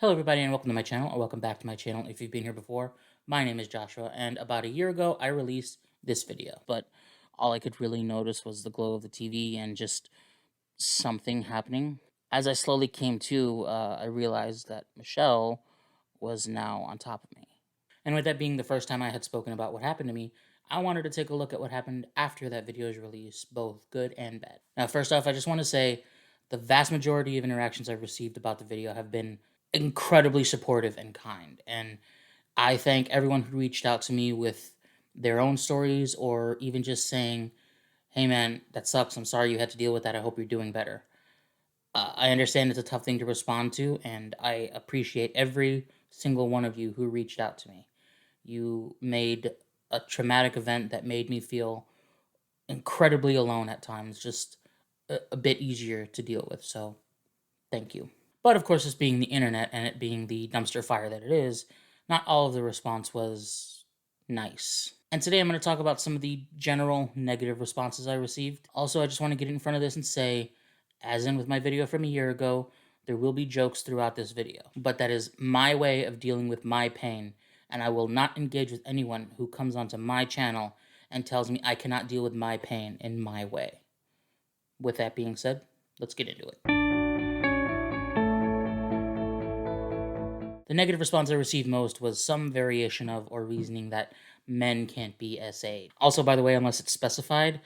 Hello everybody and welcome to my channel, or welcome back to my channel if you've been here before. My name is Joshua, and about a year ago I released this video, but all I could really notice was the glow of the TV and just something happening. As I slowly came to, I realized that Michelle was now on top of me. And with that being the first time I had spoken about what happened to me, I wanted to take a look at what happened after that video's release, both good and bad. Now, first off, I just want to say the vast majority of interactions I've received about the video have been incredibly supportive and kind. And I thank everyone who reached out to me with their own stories or even just saying, hey man, that sucks. I'm sorry you had to deal with that. I hope you're doing better. I understand it's a tough thing to respond to, and I appreciate every single one of you who reached out to me. You made a traumatic event that made me feel incredibly alone at times just a bit easier to deal with. So, thank you. But of course, this being the internet and it being the dumpster fire that it is, not all of the response was nice. And today I'm going to talk about some of the general negative responses I received. Also, I just want to get in front of this and say, as in with my video from a year ago, there will be jokes throughout this video. But that is my way of dealing with my pain, and I will not engage with anyone who comes onto my channel and tells me I cannot deal with my pain in my way. With that being said, let's get into it. The negative response I received most was some variation of or reasoning that men can't be SA'd. Also, by the way, unless it's specified,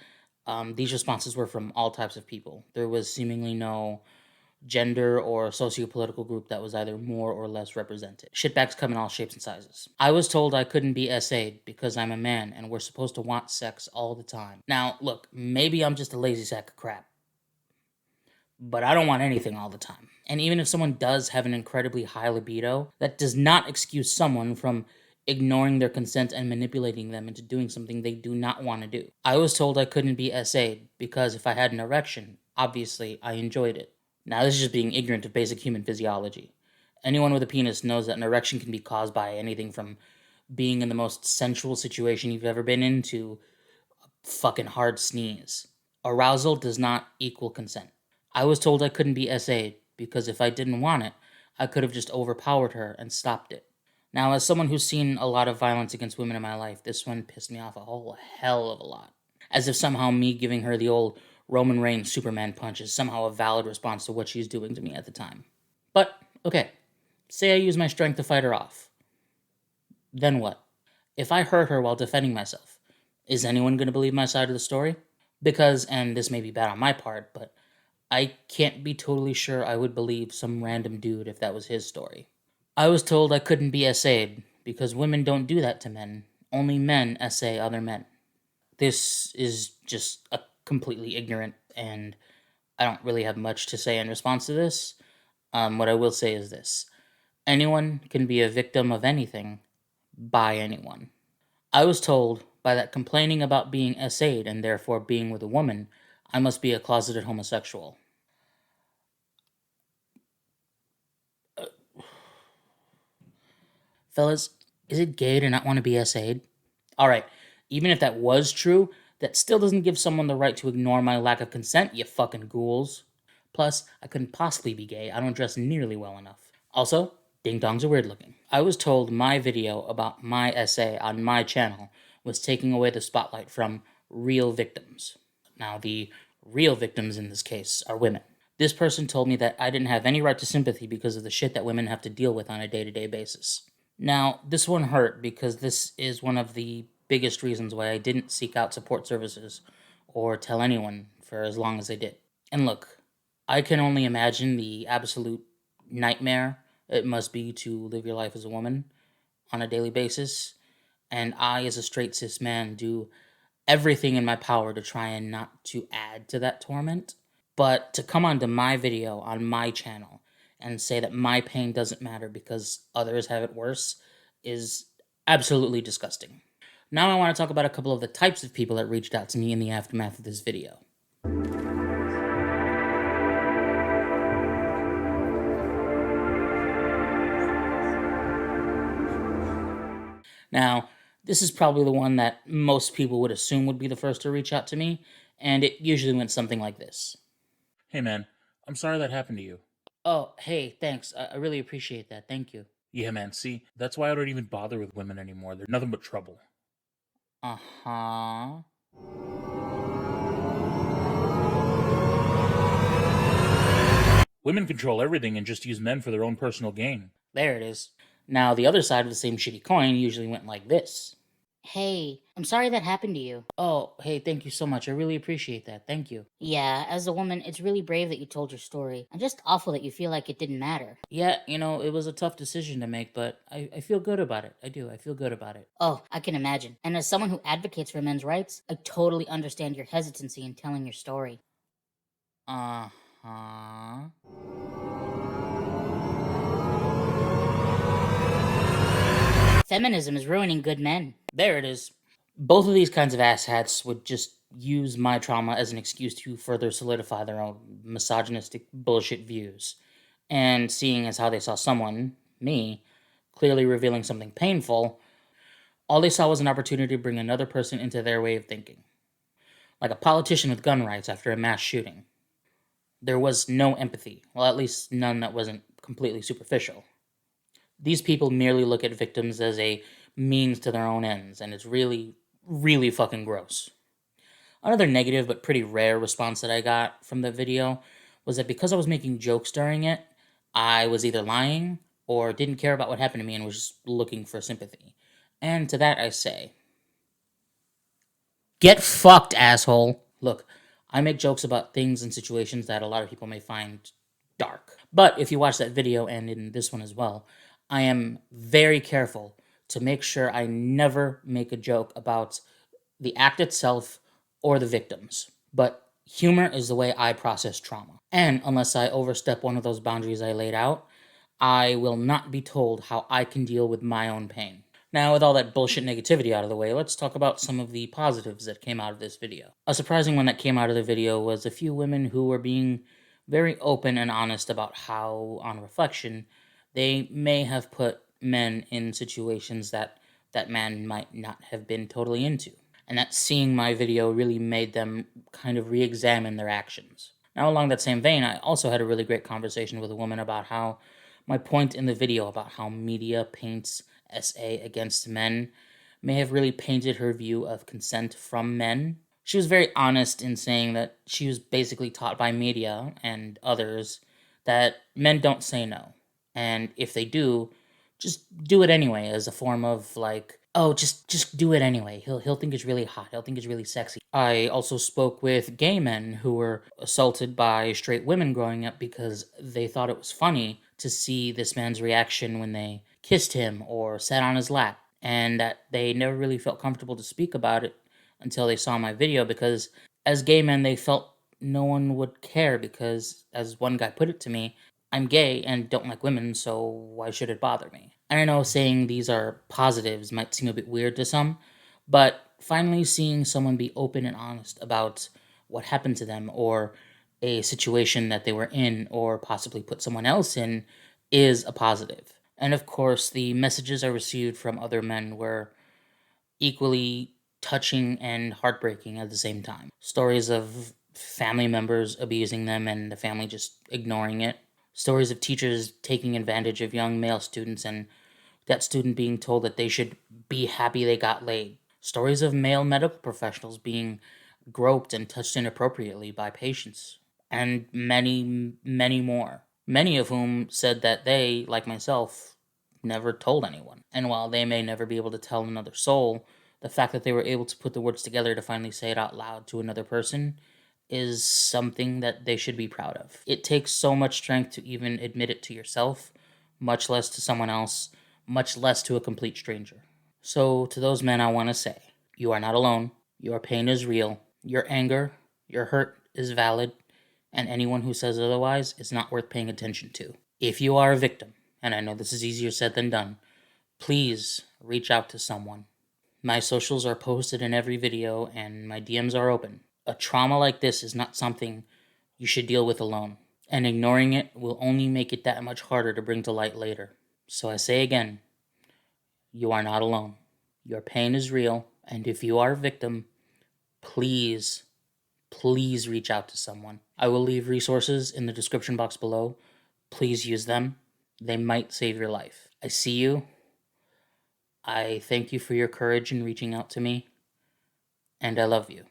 these responses were from all types of people. There was seemingly no gender or socio-political group that was either more or less represented. Shitbags come in all shapes and sizes. I was told I couldn't be SA'd because I'm a man and we're supposed to want sex all the time. Now, look, maybe I'm just a lazy sack of crap, but I don't want anything all the time. And even if someone does have an incredibly high libido, that does not excuse someone from ignoring their consent and manipulating them into doing something they do not want to do. I was told I couldn't be SA'd because if I had an erection, obviously I enjoyed it. Now, this is just being ignorant of basic human physiology. Anyone with a penis knows that an erection can be caused by anything from being in the most sensual situation you've ever been in to a fucking hard sneeze. Arousal does not equal consent. I was told I couldn't be SA'd because if I didn't want it, I could have just overpowered her and stopped it. Now, as someone who's seen a lot of violence against women in my life, this one pissed me off a whole hell of a lot. As if somehow me giving her the old Roman Reigns Superman punch is somehow a valid response to what she's doing to me at the time. But, okay, say I use my strength to fight her off. Then what? If I hurt her while defending myself, is anyone going to believe my side of the story? Because, and this may be bad on my part, but I can't be totally sure I would believe some random dude if that was his story. I was told I couldn't be SA'd because women don't do that to men. Only men SA other men. This is just a completely ignorant, and I don't really have much to say in response to this. What I will say is this. Anyone can be a victim of anything by anyone. I was told by that complaining about being SA'd and therefore being with a woman, I must be a closeted homosexual. Fellas, is it gay to not want to be SA'd? Alright, even if that was true, that still doesn't give someone the right to ignore my lack of consent, you fucking ghouls. Plus, I couldn't possibly be gay, I don't dress nearly well enough. Also, ding-dongs are weird looking. I was told my video about my SA on my channel was taking away the spotlight from real victims. Now, the real victims in this case are women. This person told me that I didn't have any right to sympathy because of the shit that women have to deal with on a day-to-day basis. Now, this one hurt because this is one of the biggest reasons why I didn't seek out support services or tell anyone for as long as I did. And look, I can only imagine the absolute nightmare it must be to live your life as a woman on a daily basis, and I, as a straight cis man, do everything in my power to try and not to add to that torment. But to come onto my video on my channel and say that my pain doesn't matter because others have it worse is absolutely disgusting. Now I want to talk about a couple of the types of people that reached out to me in the aftermath of this video. Now, this is probably the one that most people would assume would be the first to reach out to me, and it usually went something like this. Hey man, I'm sorry that happened to you. Oh, hey, thanks. I really appreciate that. Thank you. Yeah, man, see, that's why I don't even bother with women anymore. They're nothing but trouble. Uh-huh. Women control everything and just use men for their own personal gain. There it is. Now, the other side of the same shitty coin usually went like this. Hey, I'm sorry that happened to you. Oh, hey, thank you so much. I really appreciate that. Thank you. Yeah, as a woman, it's really brave that you told your story, and just awful that you feel like it didn't matter. Yeah, it was a tough decision to make, but I feel good about it. I do. I feel good about it. Oh, I can imagine. And as someone who advocates for men's rights, I totally understand your hesitancy in telling your story. Uh-huh. Feminism is ruining good men. There it is. Both of these kinds of asshats would just use my trauma as an excuse to further solidify their own misogynistic bullshit views. And seeing as how they saw someone, me, clearly revealing something painful, all they saw was an opportunity to bring another person into their way of thinking. Like a politician with gun rights after a mass shooting. There was no empathy, well, at least none that wasn't completely superficial. These people merely look at victims as a means to their own ends, and it's really, really fucking gross. Another negative but pretty rare response that I got from the video was that because I was making jokes during it, I was either lying or didn't care about what happened to me and was just looking for sympathy. And to that I say, get fucked, asshole. Look, I make jokes about things and situations that a lot of people may find dark. But if you watch that video and in this one as well, I am very careful to make sure I never make a joke about the act itself or the victims. But humor is the way I process trauma. And unless I overstep one of those boundaries I laid out, I will not be told how I can deal with my own pain. Now, with all that bullshit negativity out of the way, let's talk about some of the positives that came out of this video. A surprising one that came out of the video was a few women who were being very open and honest about how, on reflection, they may have put men in situations that man might not have been totally into. And that seeing my video really made them kind of re-examine their actions. Now, along that same vein, I also had a really great conversation with a woman about how my point in the video about how media paints SA against men may have really painted her view of consent from men. She was very honest in saying that she was basically taught by media and others that men don't say no. And if they do, just do it anyway as a form of like, oh, just do it anyway. He'll think it's really hot. He'll think it's really sexy. I also spoke with gay men who were assaulted by straight women growing up because they thought it was funny to see this man's reaction when they kissed him or sat on his lap, and that they never really felt comfortable to speak about it until they saw my video because as gay men they felt no one would care because, as one guy put it to me, I'm gay and don't like women, so why should it bother me? And I know saying these are positives might seem a bit weird to some, but finally seeing someone be open and honest about what happened to them or a situation that they were in or possibly put someone else in is a positive. And of course, the messages I received from other men were equally touching and heartbreaking at the same time. Stories of family members abusing them and the family just ignoring it. Stories of teachers taking advantage of young male students and that student being told that they should be happy they got laid. Stories of male medical professionals being groped and touched inappropriately by patients. And many, many more. Many of whom said that they, like myself, never told anyone. And while they may never be able to tell another soul, the fact that they were able to put the words together to finally say it out loud to another person is something that they should be proud of. It takes so much strength to even admit it to yourself, much less to someone else, much less to a complete stranger. So, to those men, I want to say, you are not alone. Your pain is real. Your anger, your hurt is valid, and anyone who says otherwise is not worth paying attention to. If you are a victim, and I know this is easier said than done, please reach out to someone. My socials are posted in every video, and my DMs are open. A trauma like this is not something you should deal with alone, and ignoring it will only make it that much harder to bring to light later. So I say again, you are not alone. Your pain is real, and if you are a victim, please, please reach out to someone. I will leave resources in the description box below Please use them. They might save your life. I see you. I thank you for your courage in reaching out to me, and I love you.